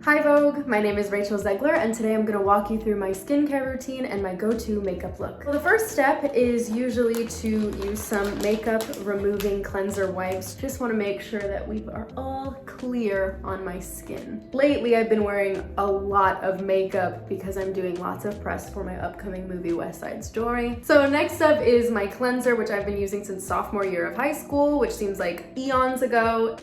Hi Vogue, my name is Rachel Zegler and today I'm going to walk you through my skincare routine and my go-to makeup look. Well, the first step is usually to use some makeup removing cleanser wipes. Just want to make sure that we are all clear on my skin. Lately I've been wearing a lot of makeup because I'm doing lots of press for my upcoming movie West Side Story. So next up is my cleanser, which I've been using since sophomore year of high school, which seems like eons ago.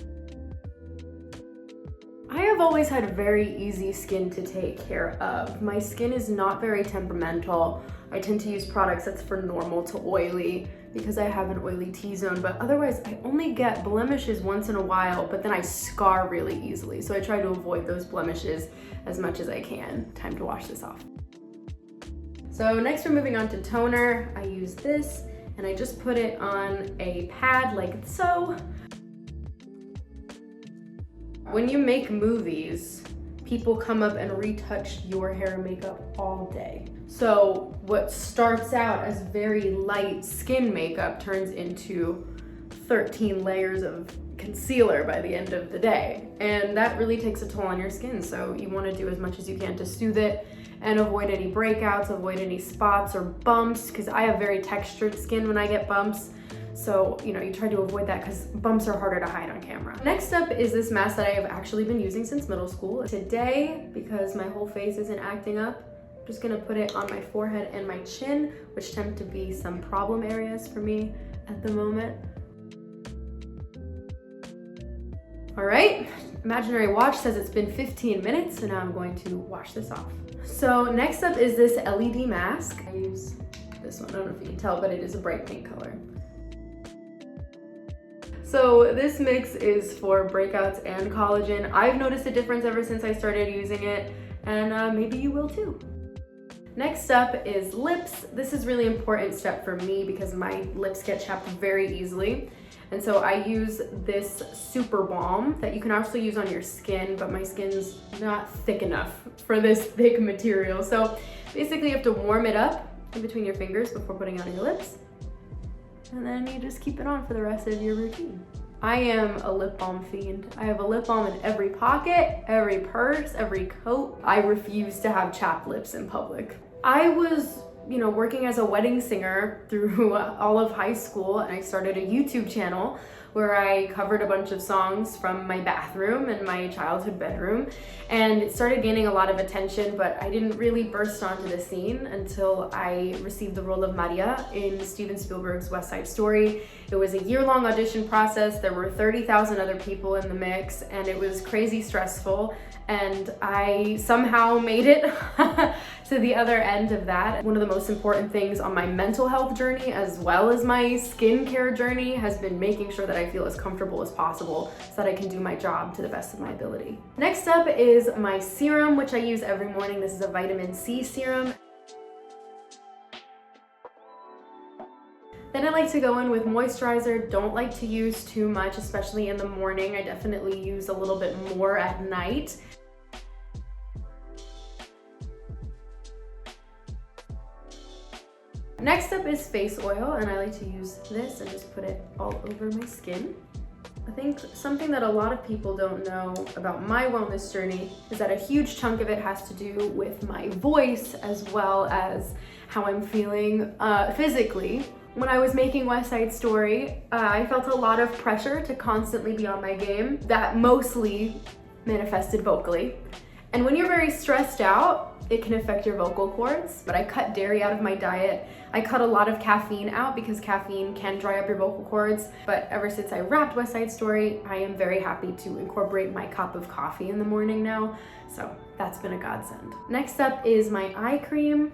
I have always had very easy skin to take care of. My skin is not very temperamental. I tend to use products that's for normal to oily because I have an oily T-zone, but otherwise I only get blemishes once in a while, but then I scar really easily. So I try to avoid those blemishes as much as I can. Time to wash this off. So next we're moving on to toner. I use this and I just put it on a pad like so. When you make movies, people come up and retouch your hair and makeup all day. So what starts out as very light skin makeup turns into 13 layers of concealer by the end of the day. And that really takes a toll on your skin. So you want to do as much as you can to soothe it and avoid any breakouts, avoid any spots or bumps, because I have very textured skin when I get bumps. So, you try to avoid that because bumps are harder to hide on camera. Next up is this mask that I have actually been using since middle school. Today, because my whole face isn't acting up, I'm just gonna put it on my forehead and my chin, which tend to be some problem areas for me at the moment. All right, imaginary watch says it's been 15 minutes, so now I'm going to wash this off. So next up is this LED mask. I use this one, I don't know if you can tell, but it is a bright pink color. So this mix is for breakouts and collagen. I've noticed a difference ever since I started using it, and maybe you will too. Next up is lips. This is a really important step for me because my lips get chapped very easily. And so I use this super balm that you can also use on your skin, but my skin's not thick enough for this thick material. So basically you have to warm it up in between your fingers before putting it on your lips. And then you just keep it on for the rest of your routine. I am a lip balm fiend. I have a lip balm in every pocket, every purse, every coat. I refuse to have chapped lips in public. I was, working as a wedding singer through all of high school, and I started a YouTube channel where I covered a bunch of songs from my bathroom and my childhood bedroom, and it started gaining a lot of attention, but I didn't really burst onto the scene until I received the role of Maria in Steven Spielberg's West Side Story. It was a year-long audition process. There were 30,000 other people in the mix, and it was crazy stressful, and I somehow made it to the other end of that. One of the most important things on my mental health journey as well as my skincare journey has been making sure that I feel as comfortable as possible so that I can do my job to the best of my ability. Next up is my serum, which I use every morning. This is a vitamin C serum. Then I like to go in with moisturizer. Don't like to use too much, especially in the morning. I definitely use a little bit more at night. Next up is face oil, and I like to use this and just put it all over my skin. I think something that a lot of people don't know about my wellness journey is that a huge chunk of it has to do with my voice as well as how I'm feeling physically. When I was making West Side Story, I felt a lot of pressure to constantly be on my game. That mostly manifested vocally. And when you're very stressed out, it can affect your vocal cords, but I cut dairy out of my diet. I cut a lot of caffeine out because caffeine can dry up your vocal cords, but ever since I wrapped West Side Story, I am very happy to incorporate my cup of coffee in the morning now, so that's been a godsend. Next up is my eye cream.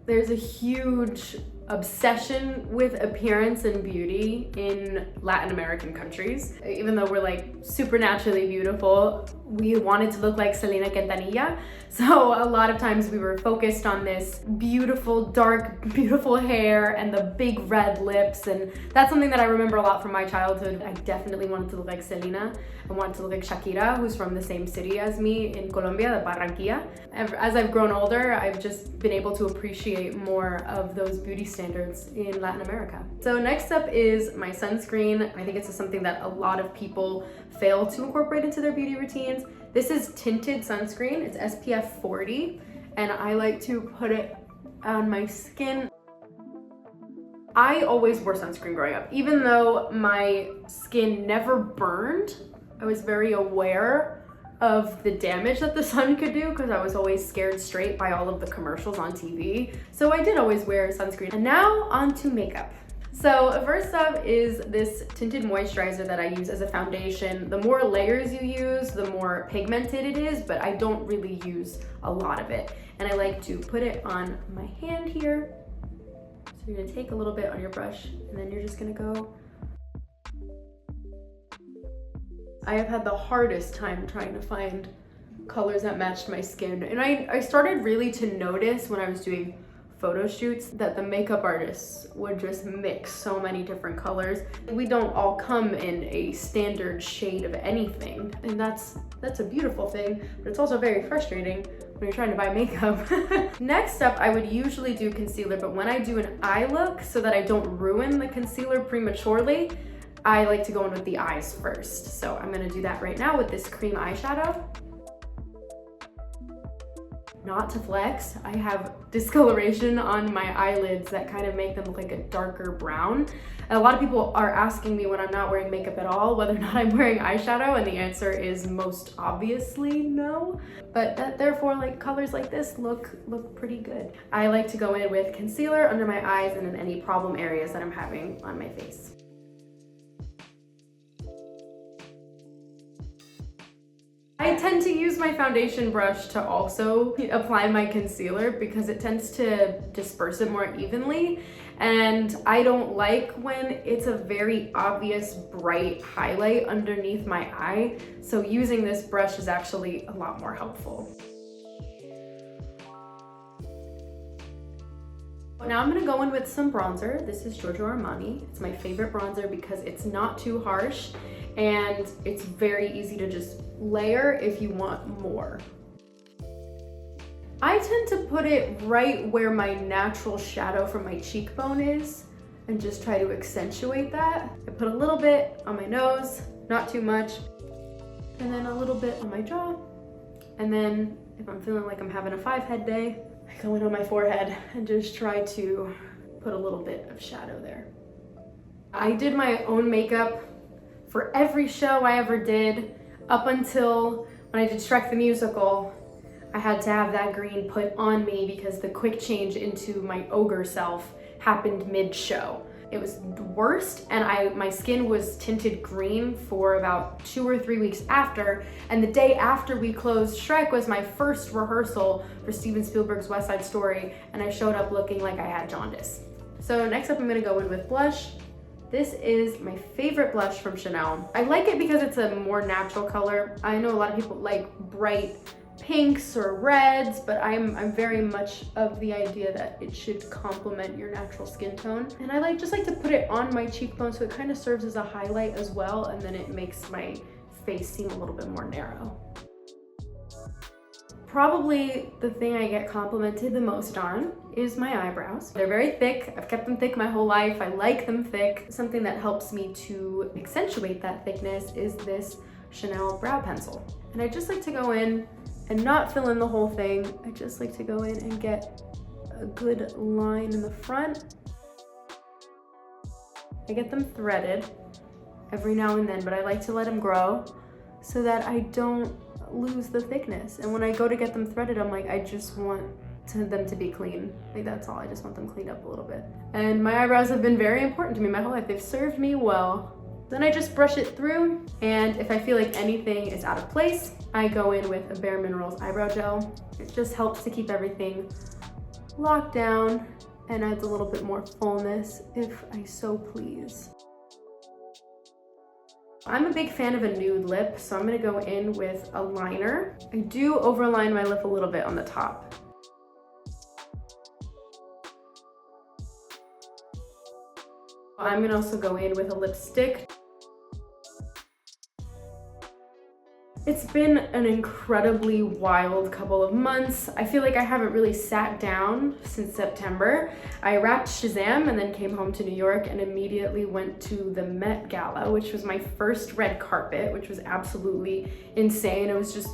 There's a huge obsession with appearance and beauty in Latin American countries. Even though we're like supernaturally beautiful. We wanted to look like Selena Quintanilla, so a lot of times we were focused on this beautiful, dark, beautiful hair and the big red lips, and that's something that I remember a lot from my childhood. I definitely wanted to look like Selena. I wanted to look like Shakira, who's from the same city as me in Colombia, the Barranquilla. As I've grown older, I've just been able to appreciate more of those beauty standards in Latin America. So next up is my sunscreen. I think it's something that a lot of people fail to incorporate into their beauty routines. This is tinted sunscreen. It's SPF 40, and I like to put it on my skin. I always wore sunscreen growing up. Even though my skin never burned, I was very aware of the damage that the sun could do because I was always scared straight by all of the commercials on TV. So I did always wear sunscreen. And now on to makeup. So first up is this tinted moisturizer that I use as a foundation. The more layers you use, the more pigmented it is, but I don't really use a lot of it. And I like to put it on my hand here. So you're gonna take a little bit on your brush, and then you're just gonna go. I have had the hardest time trying to find colors that matched my skin. And I started really to notice when I was doing photo shoots that the makeup artists would just mix so many different colors. We don't all come in a standard shade of anything, and that's a beautiful thing, but it's also very frustrating when you're trying to buy makeup. Next up, I would usually do concealer, but when I do an eye look, so that I don't ruin the concealer prematurely, I like to go in with the eyes first. So I'm gonna do that right now with this cream eyeshadow. Not to flex, I have discoloration on my eyelids that kind of make them look like a darker brown. And a lot of people are asking me when I'm not wearing makeup at all whether or not I'm wearing eyeshadow, and the answer is most obviously no. But therefore, like, colors like this look pretty good. I like to go in with concealer under my eyes and in any problem areas that I'm having on my face. I tend to use my foundation brush to also apply my concealer because it tends to disperse it more evenly, and I don't like when it's a very obvious bright highlight underneath my eye, so using this brush is actually a lot more helpful. Now I'm gonna go in with some bronzer. This is Giorgio Armani. It's my favorite bronzer because it's not too harsh and it's very easy to just layer if you want more. I tend to put it right where my natural shadow from my cheekbone is and just try to accentuate that. I put a little bit on my nose, not too much, and then a little bit on my jaw. And then if I'm feeling like I'm having a 5-head day, I go in on my forehead and just try to put a little bit of shadow there. I did my own makeup for every show I ever did up until when I did Shrek the Musical. I had to have that green put on me because the quick change into my ogre self happened mid-show. It was the worst, and my skin was tinted green for about 2 or 3 weeks after, and the day after we closed Shrek was my first rehearsal for Steven Spielberg's West Side Story, and I showed up looking like I had jaundice. So next up I'm gonna go in with blush. This is my favorite blush from Chanel. I like it because it's a more natural color. I know a lot of people like bright pinks or reds, but I'm very much of the idea that it should complement your natural skin tone. And I just like to put it on my cheekbone so it kind of serves as a highlight as well, and then it makes my face seem a little bit more narrow. Probably the thing I get complimented the most on is my eyebrows. They're very thick. I've kept them thick my whole life. I like them thick. Something that helps me to accentuate that thickness is this Chanel brow pencil. And I just like to go in and not fill in the whole thing. I just like to go in and get a good line in the front. I get them threaded every now and then, but I like to let them grow so that I don't lose the thickness. And when I go to get them threaded, I'm like, I just want them to be clean. Like, that's all. I just want them cleaned up a little bit. And my eyebrows have been very important to me my whole life. They've served me well. Then I just brush it through, and if I feel like anything is out of place, I go in with a Bare Minerals eyebrow gel. It just helps to keep everything locked down and adds a little bit more fullness if I so please. I'm a big fan of a nude lip, so I'm gonna go in with a liner. I do overline my lip a little bit on the top. I'm gonna also go in with a lipstick. It's been an incredibly wild couple of months. I feel like I haven't really sat down since September. I wrapped Shazam and then came home to New York and immediately went to the Met Gala, which was my first red carpet, which was absolutely insane. It was just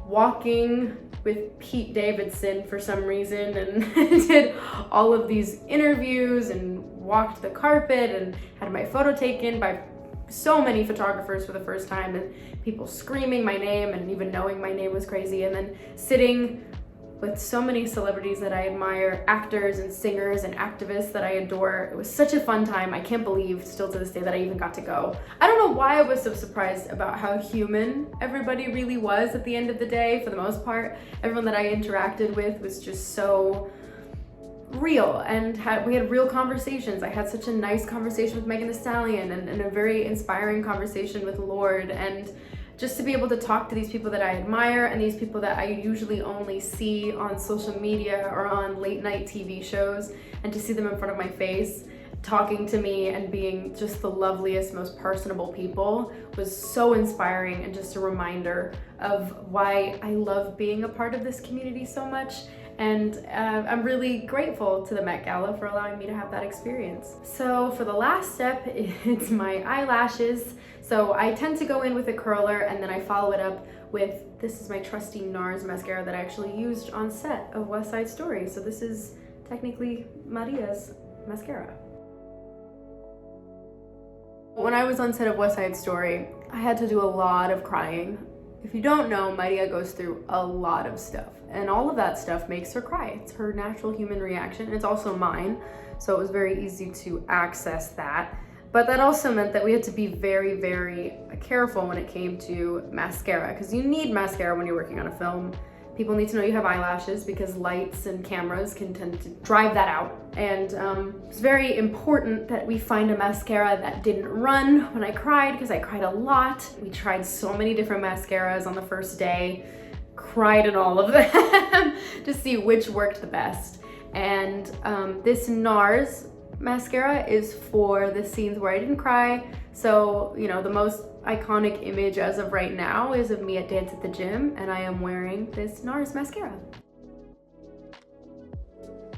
walking with Pete Davidson for some reason and did all of these interviews and walked the carpet and had my photo taken by so many photographers for the first time, and people screaming my name and even knowing my name was crazy, and then sitting with so many celebrities that I admire, actors and singers and activists that I adore. It was such a fun time. I can't believe still to this day that I even got to go. I don't know why I was so surprised about how human everybody really was at the end of the day. For the most part, everyone that I interacted with was just so real, and we had real conversations. I had such a nice conversation with Megan Thee Stallion and a very inspiring conversation with Lorde, and just to be able to talk to these people that I admire and these people that I usually only see on social media or on late night TV shows, and to see them in front of my face talking to me and being just the loveliest, most personable people was so inspiring, and just a reminder of why I love being a part of this community so much. And I'm really grateful to the Met Gala for allowing me to have that experience. So for the last step, it's my eyelashes. So I tend to go in with a curler and then I follow it up with, this is my trusty NARS mascara that I actually used on set of West Side Story. So this is technically Maria's mascara. When I was on set of West Side Story, I had to do a lot of crying. If you don't know, Maria goes through a lot of stuff, and all of that stuff makes her cry. It's her natural human reaction, and it's also mine, so it was very easy to access that. But that also meant that we had to be very, very careful when it came to mascara, because you need mascara when you're working on a film. People need to know you have eyelashes because lights and cameras can tend to drive that out. And it's very important that we find a mascara that didn't run when I cried, because I cried a lot. We tried so many different mascaras on the first day, cried in all of them to see which worked the best. And this NARS mascara is for the scenes where I didn't cry. So, you know, the most iconic image as of right now is of me at dance at the gym, and I am wearing this NARS mascara.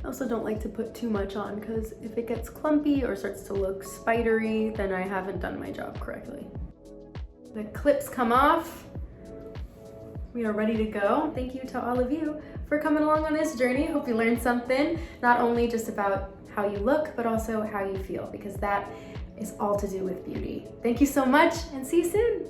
I also don't like to put too much on, because if it gets clumpy or starts to look spidery, then I haven't done my job correctly. The clips come off. We are ready to go. Thank you to all of you for coming along on this journey. Hope you learned something, not only just about how you look, but also how you feel, because that is all to do with beauty. Thank you so much, and see you soon.